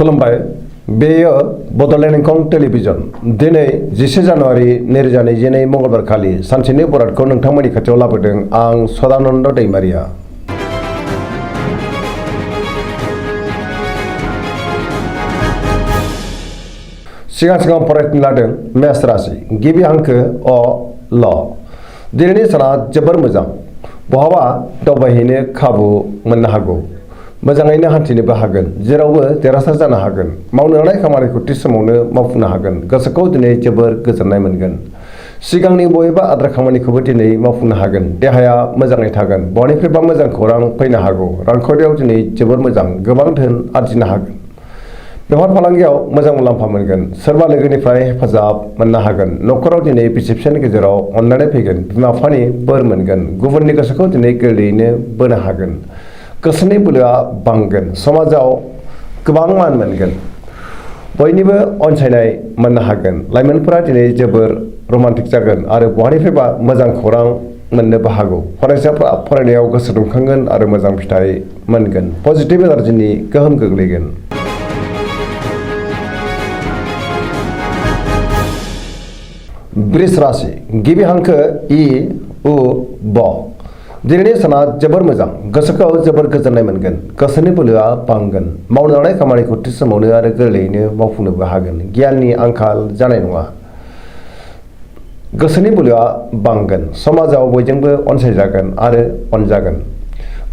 खुलुमबाय बेयो बड'लेण्ड इंखं टेलिभिजन दिनै 10 जानुवारि 2022 मंगलबार खालि सानसेनि बरादखौ नोंथांमोननि खाथियाव लाबोदों आं सदानन्द दैमारिया। सिगां फरायनो लादों मेष राशि गिबि हांखो अ ल। दिनैनि साना जोबोर मोजां, बहाबा दावबायहैनो खाबु मोननो हागौ, मोजाङैनो हान्थिनोबो हागोन, जेरावबो देरहासार जानो हागोन, मावनो लानाय खामानिखौ थि समावनो मावफुंनो हागोन, गोसोखौ दिनै जोबोर गोजोननाय मोनगोन, सिगांनि बबेबा आद्रा खामानिखौबो दिनै मावफुंनो हागोन, देहाया मोजाङै थागोन, बहानिफ्रायबा मोजां खौरां फैनो हागौ, रांखावरियाव दिनै जोबोर मोजां, गोबां धोन आरजिनो हागोन, बेफार फालांगियाव मोजां मुलाम्फा मोनगोन, सोरबा लोगोनिफ्राय हेफाजाब मोननो हागोन, न'खराव दिनै बिसि फिसायनि गेजेराव अननानै फैगोन, बिमा बिफानि बोर मोनगोन, गुबुननि गोसोखौ दिनै गोरलैयैनो बोनो हागोन, गोसोनि बोलोआ बांगोन, समाजाव गोबां मान मोनगोन, बयनिबो अनसायनाय मोननो हागोन, लाइमोनफोरा दिनै जोबोर रमान्टिक जागोन आरो बहानिफ्रायबा मोजां खौरां मोननोबो हागौ, फरायसाफ्रा फरायनायाव गोसो दुंखांगोन आरो मोजां फिथाइ मोनगोन, पजिटिभ एनार्जिनि गोहोम गोग्लैगोन। वृष राशि गिबि हांखो इ उ ब। दिनैनि साना जोबोर मोजां, गोसोखौ जोबोर गोजोननाय मोनगोन, गोसोनि बोलोआ बांगोन, मावनो लानाय खामानिखौ थि समावनो आरो गोरलैयैनो मावफुंनोबो हागोन, गियाननि आंखाल जानाय नङा, गोसोनि बोलोआ बांगोन, समाजाव बयजोंबो अनसायजागोन आरो अनजागोन,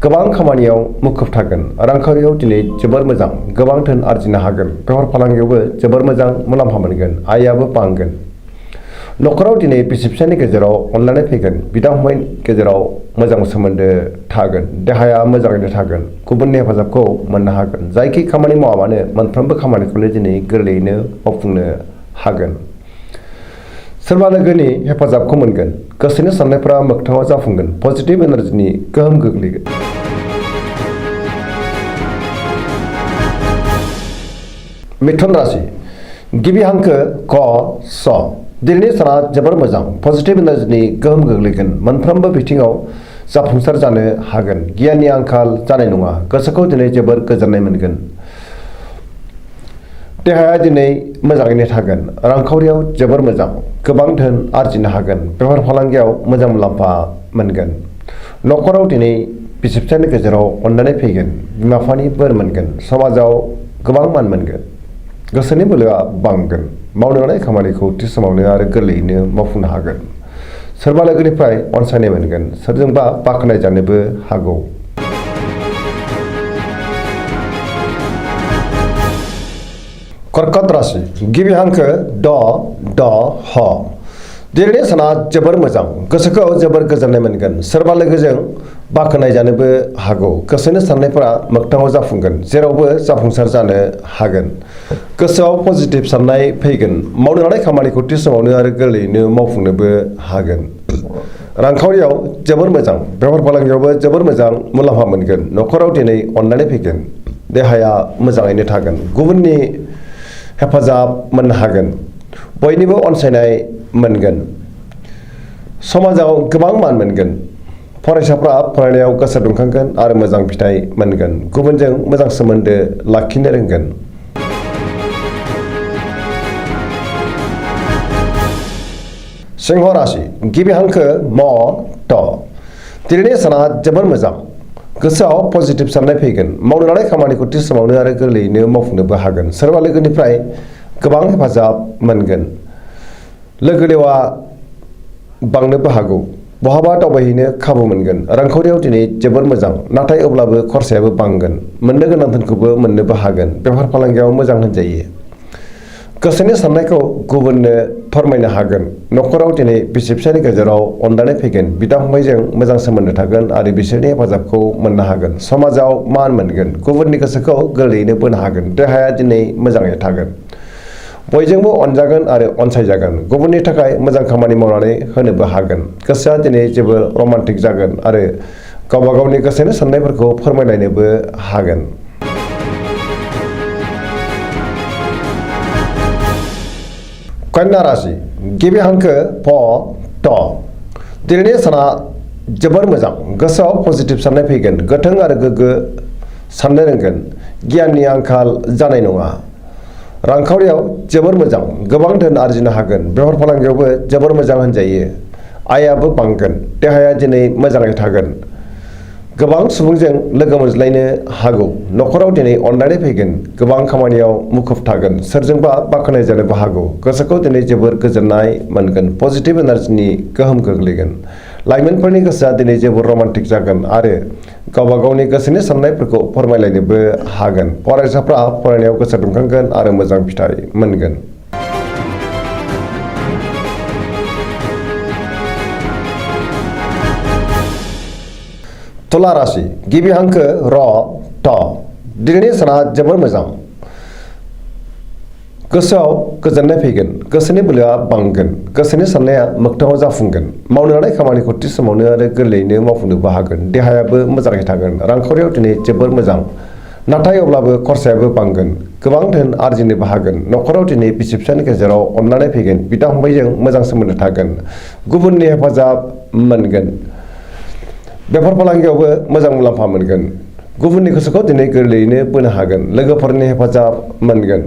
गोबां खामानियाव मुखुब थागोन, रांखावरियाव दिनै जोबोर मोजां, गोबां धोन आरजिनो हागोन, बेफार फालांगियावबो जोबोर मोजां मुलाम्फा मोनगोन, आयाबो बांगोन, न'खराव दिनै बिसि फिसायनि गेजेराव अनलायनाय फैगोन, बिदा फंबायनि गेजेराव मोजां सोमोन्दो थागोन, देहाया मोजाङैनो थागोन, गुबुननि हेफाजाबखौ मोननो हागोन, जायखि खामानि मावा मानो मोनफ्रोमबो खामानिखौनो दिनै गोरलैयैनो मावफुंनो हागोन, सोरबा लोगोनि हेफाजाबखौ मोनगोन, गोसोनि साननायफोरा मोगथाङाव जाफुंगोन, पजिटिभ एनार्जिनि गोहोम गोग्लैगोन। मिथुन राशि गिबि हांखो क स। दिनैनि साना जोबोर मोजां, पजिटिभ एनार्जिनि गोहोम गोग्लैगोन, मोनफ्रोमबो बिथिङाव जाफुंसार जानो हागोन, गियाननि आंखाल जानाय नङा, गोसोखौ दिनै जोबोर गोजोननाय मोनगोन, देहाया दिनै मोजाङैनो थागोन, रांखावरियाव जोबोर मोजां, गोबां धोन आरजिनो हागोन, बेफार फालांगियाव मोजां मुलाम्फा मोनगोन, न'खराव दिनै बिसि फिसायनि गेजेराव अननानै फैगोन, बिमा बिफानि बोर मोनगोन, समाजाव गोबां मान मोनगोन, गोसोनि बोलोआ बांगोन, मावनो लानाय खामानिखौ थि समावनो आरो गोरलैयैनो मावफुंनो हागोन, सोरबा लोगोनिफ्राय अनसायनाय मोनगोन, सोरजोंबा बाख्नाय जानोबो हागौ। कर्कट राशि गिबि हांखो ड ड ह। दिनैनि साना जोबोर मोजां, गोसोखौ जोबोर गोजोननाय मोनगोन, सोरबा लोगोजों बाख्नाय जानोबो हागौ, गोसोनि साननायफोरा मोगथाङाव जाफुंगोन, जेरावबो जाफुंसार जानो हागोन, गोसोआव पजिटिभ साननाय फैगोन, मावनो लानाय खामानिखौ थि समावनो आरो गोरलैयैनो मावफुंनोबो हागोन, रांखावरियाव जोबोर मोजां, बेफार फालांगियावबो जोबोर मोजां मुलाम्फा मोनगोन, न'खराव दिनै अननानै फैगोन, देहाया मोजाङैनो थागोन, गुबुननि हेफाजाब मोननो हागोन, बयनिबो अनसायनाय मोनगोन, समाजाव गोबां मान मोनगोन, फरायसाफ्रा फरायनायाव गोसो दुंखांगोन आरो मोजां फिथाइ मोनगोन, गुबुनजों मोजां सोमोन्दो लाखिनो रोंगोन। सिंह राशि गिबि हांखो म ट। दिनैनि साना जोबोर मोजां, गोसोआव पजिटिभ साननाय फैगोन, मावनो लानाय खामानिखौ थि समावनो आरो गोरलैयैनो मावफुंनोबो हागोन, सोरबा लोगोनिफ्राय गोबां हेफाजाब मोनगोन, लोगो लेवा बांनोबो हागौ, बहाबा दावबायहैनो खाबु मोनगोन, रांखावरियाव दिनै जोबोर मोजां, नाथाय अब्लाबो खरसायाबो बांगोन, मोननो गोनां धोनखौबो मोननोबो हागोन, बेफार फालांगियाव मोजां होनजायो, गोसोनि साननायखौ गुबुननो फोरमायनो हागोन, न'खराव दिनै बिसि फिसायनि गेजेराव अनलायनाय फैगोन, बिदा फंबायजों मोजां सोमोन्दो थागोन आरो बिसोरनि हेफाजाबखौ मोननो हागोन, समाजाव मान मोनगोन, गुबुननि गोसोखौ गोरलैयैनो बोनो हागोन, देहाया दिनै मोजाङै थागोन, बयजोंबो अनजागोन आरो अनसायजागोन, गुबुननि थाखाय मोजां खामानि मावनानै होनोबो हागोन, गोसोआ दिनै जोबोर रमान्टिक जागोन आरो गावबा गावनि गोसोनि साननायफोरखौ फोरमायलायनोबो हागोन। कन्या राशि गिबि हांखो प ट। दिनैनि साना जोबोर मोजां, गोसोआव पजिटिभ साननाय फैगोन, गोथों आरो गोग्गो साननो रोंगोन, गियाननि आंखाल जानाय नङा। रांखावरियाव जोबोर मोजां, गोबां धोन आरजिनो हागोन, बेफार फालांगियावबो जोबोर मोजां होनजायो। आयाबो बांगोन, देहाया दिनै मोजाङै थागोन। गोबां सुबुंजों लोगो मोनज्लायनो हागौ, न'खराव दिनै अननानै फैगोन, गोबां खामानियाव मुखुब थागोन, सोरजोंबा बाख्नाय जानोबो हागौ, गोसोखौ दिनै जोबोर गोजोननाय मोनगोन, पजिटिभ एनार्जिनि गोहोम गोग्लैगोन। लाइमोनफोरनि गोसोआ दिनै जोबोर रमान्टिक जागोन आरो गावबा गावनि गोसोनि साननायफोरखौ फोरमायलायनोबो हागोन। फरायसाफ्रा फरायनायाव गोसो दुंखांगोन आरो मोजां फिथाइ मोनगोन। तुला राशि गिबि हांखो र ट। दिनैनि साना जोबोर मोजां। गोसोआव गोजोननाय फैगोन, गोसोनि बोलोआ बांगोन, गोसोनि साननाया मोगथाङाव जाफुंगोन। मावनो लानाय खामानिखौ थि समावनो आरो गोरलैयैनो मावफुंनोबो हागोन। देहायाबो मोजाङै थागोन। रांखावरियाव दिनै जोबोर मोजां, नाथाय अब्लाबो खरसायाबो बांगोन। गोबां धोन आरजिनोबो हागोन। न'खराव दिनै बिसि फिसायनि गेजेराव अननानै फैगोन, बिदा फंबायजों मोजां सोमोन्दो थागोन, गुबुननि हेफाजाब मोनगोन। बेफार फालांगियावबो मोजां मुलाम्फा मोनगोन। गुबुननि गोसोखौ दिनै गोरलैयैनो बोनो हागोन। लोगोफोरनि हेफाजाब मोनगोन।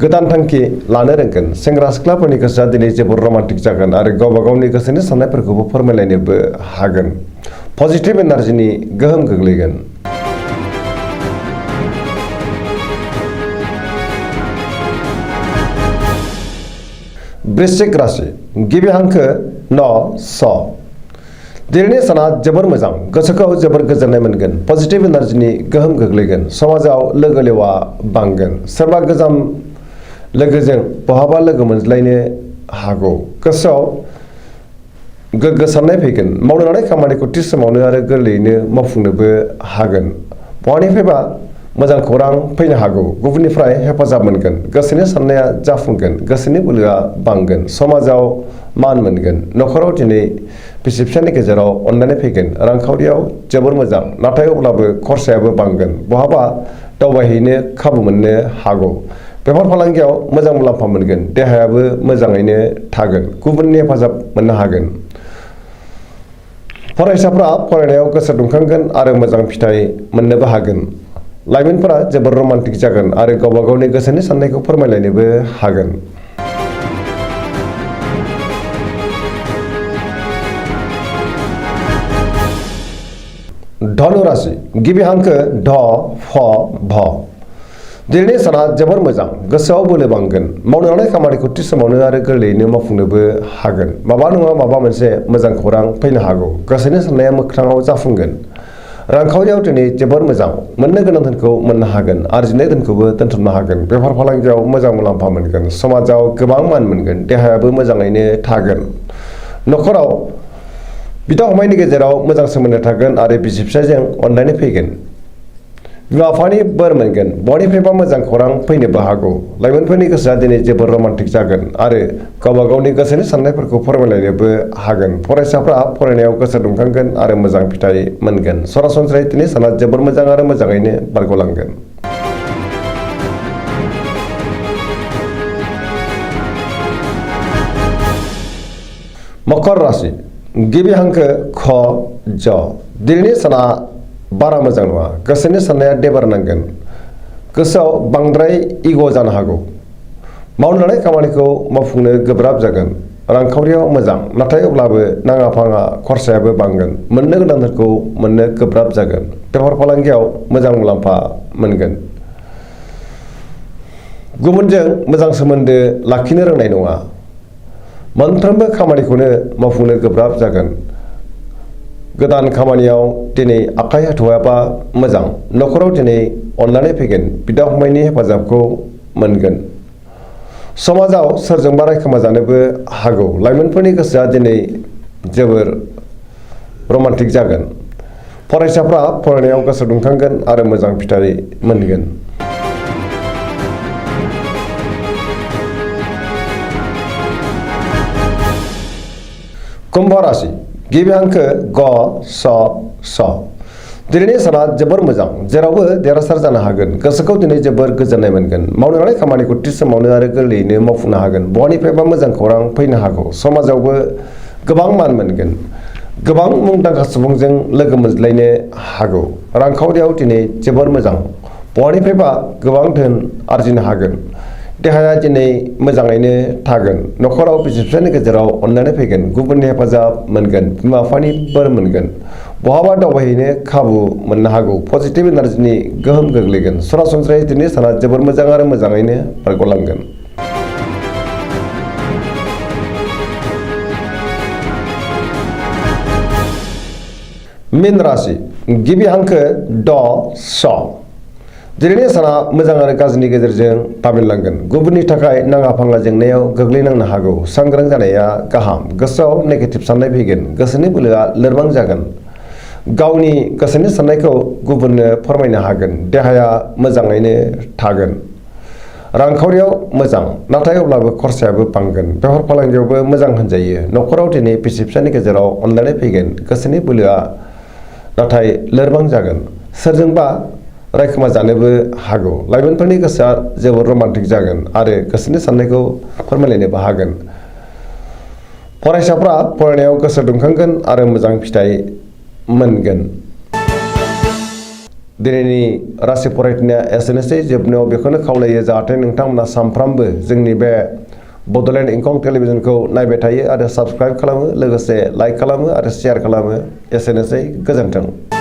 गोदान थांखि लानो रोंगोन। सेंग्रा सिख्लाफोरनि गोसोआ दिनै जोबोर रमान्टिक जागोन आरो गावबा गावनि गोसोनि साननायफोरखौबो फोरमायलायनोबो हागोन। पजिटिभ एनार्जिनि गोहोम गोग्लैगोन। वृश्चिक राशि गिबि हांखो न स। दिनैनि साना जोबोर मोजां, गोसोखौ जोबोर गोजोननाय मोनगोन, पजिटिभ एनार्जिनि गोहोम गोग्लैगोन। समाजाव लोगो लेवा बांगोन। सोरबा गोजाम लोगोजों बहाबा लोगो मोनज्लायनो हागौ। गोसोआव गोग्गो साननाय फैगोन। मावनो लानाय खामानिखौ थि समावनो आरो गोरलैयैनो मावफुंनोबो हागोन। बहानिफ्रायबा मोजां खौरां फैनो हागौ। गुबुननिफ्राय हेफाजाब मोनगोन। गोसोनि साननाया जाफुंगोन। गोसोनि बोलोआ बांगोन। समाजाव मान मोनगोन। न'खराव दिनै बिसि फिसायनि गेजेराव अननानै फैगोन। रांखावरियाव जोबोर मोजां, नाथाय अब्लाबो खरसायाबो बांगोन। बहाबा दावबायहैनो खाबु मोननो हागौ। बेफार फालांगियाव मोजां मुलाम्फा मोनगोन। देहायाबो मोजाङैनो थागोन। गुबुननि हेफाजाब मोननो हागोन। फरायसाफ्रा फरायनायाव गोसो दुंखांगोन आरो मोजां फिथाइ मोननोबो हागोन। लाइमोनफोरा जोबोर रमान्टिक जागोन आरो गावबा गावनि गोसोनि साननायखौ फोरमायलायनोबो हागोन। धनु राशि गिबि हांखो ध फ भ। दिनैनि साना जोबोर मोजां, गोसोआव बोलो बांगोन। मावनो लानाय खामानिखौ थि समावनो आरो गोरलैयैनो मावफुंनोबो हागोन। माबा नङा माबा मोनसे मोजां खौरां फैनो हागौ। गोसोनि साननाया मोगथाङाव जाफुंगोन। रांखावरियाव दिनै जोबोर मोजां, मोननो गोनां धोनखौ मोननो हागोन, आरजिनाय धोनखौबो दोनथुमनो हागोन। बेफार फालांगियाव मोजां मुलाम्फा मोनगोन। समाजाव गोबां मान मोनगोन। देहायाबो मोजाङैनो थागोन। न'खराव बिदा फंबायनि गेजेराव मोजां सोमोन्दो थागोन आरो बिसि फिसायजों अननानै फैगोन। बिमा बिफानि बोर मोनगोन। बयनिफ्रायबा मोजां खौरां फैनोबो हागौ। लाइमोनफोरनि गोसोआ दिनै जोबोर रमान्टिक जागोन आरो गावबा गावनि गोसोनि साननायफोरखौ फोरमायलायनोबो हागोन। फरायसाफ्रा फरायनायाव गोसो दुंखांगोन आरो मोजां फिथाइ मोनगोन। सरासनस्रायै दिनै साना जोबोर मोजां आरो मोजाङैनो बारग'लांगोन। मकर राशि गिबि हांखो ख ज। दिनैनि साना बारा मोजां नङा। गोसोनि साननाया देबार नांगोन। गोसोआव बांद्राय इग' जानो हागौ। मावनो लानाय खामानिखौ मावफुंनो गोब्राब जागोन। रांखावरियाव मोजां, नाथाय अब्लाबो नाङा फाङा खरसायाबो बांगोन। मोननो गोनांफोरखौ मोननो गोब्राब जागोन। बेफार फालांगियाव मोजां मुलाम्फा मोनगोन। गुबुनजों मोजां सोमोन्दो लाखिनो रोंनाय नङा। मोनफ्रोमबो खामानिखौनो मावफुंनो गोब्राब जागोन। गोदान खामानियाव दिनै आखाइ होथ'आबा मोजां। न'खराव दिनै अननानै फैगोन। बिदा फंबायनि हेफाजाबखौ मोनगोन। समाजाव सोरजोंबा रायखोमा जानोबो हागौ। लाइमोनफोरनि गोसोआ दिनै जोबोर रमान्टिक जागोन। फरायसाफ्रा फरायनायाव गोसो दुंखांगोन आरो मोजां फिथाइ मोनगोन। कुम्भ राशि गिबि हांखो ग स स। दिनैनि साना जोबोर मोजां, जेरावबो देरहासार जानो हागोन। गोसोखौ दिनै जोबोर गोजोननाय मोनगोन। मावनो लानाय खामानिखौ थि समावनो आरो गोरलैयैनो मावफुंनो हागोन। बहानिफ्रायबा मोजां खौरां फैनो हागौ। समाजावबो गोबां मान मोनगोन। गोबां मुंदांखा सुबुंजों लोगो मोनज्लायनो हागौ। रांखावरियाव दिनै जोबोर मोजां। बहानिफ्रायबा गोबां धोन आरजिनो हागोन। देहाया दिनै मोजाङैनो थागोन। न'खराव बिसि-फिसायनि गेजेराव अनलायनाय फैगोन। गुबुननि हेफाजाब मोनगोन। बिमा-बिफानि बोर मोनगोन। बहाबा दावबायहैनो खाबु मोननो हागौ। पजिटिभ एनार्जिनि गोहोम गोग्लैगोन। सरासनस्रायै दिनै साना जोबोर मोजां आरो मोजाङैनो बारग'लांगोन। मीन राशि गिबि हांखो ड स। दिनैनि साना मोजां आरो गाज्रिनि गेजेरजों थामिनलांगोन। गुबुननि थाखाय नाङा-फाङा जेंनायाव गोग्लैनांनो हागौ। सांग्रां जानाया गाहाम। गोसोआव नेगेटिभ साननाय फैगोन। गोसोनि बोलोआ लोरबां जागोन। गावनि गोसोनि साननायखौ गुबुननो फोरमायनो हागोन। देहाया मोजाङैनो थागोन। रांखावरियाव मोजां, नाथाय अब्लाबो खरसायाबो बांगोन। बेफार फालांगियावबो मोजां होनजायो। न'खराव दिनै बिसि-फिसायनि गेजेराव अनलायनाय फैगोन। गोसोनि बोलोआ नाथाय लोरबां जागोन। सोरजोंबा रायखोमा जानोबो हागौ। लाइमोनफोरनि गोसोआ जोबोर रमान्टिक जागोन आरो गोसोनि साननायखौ फोरमायलायनोबो हागोन। फरायसाफ्रा फरायनायाव गोसो दुंखांगोन आरो मोजां फिथाइ मोनगोन। दिनैनि राशि फरायथिनाया एसेनोसै। जोबनायाव बेखौनो खावलायो जाहाथे नोंथांमोना सानफ्रामबो जोंनि बे बड'लेण्ड इंखं टेलिभिजनखौ नायबाय थायो आरो साबस्क्राइब खालामो, लोगोसे लाइक खालामो आरो शेयार खालामो। एसेनोसै, गोजोन्थों।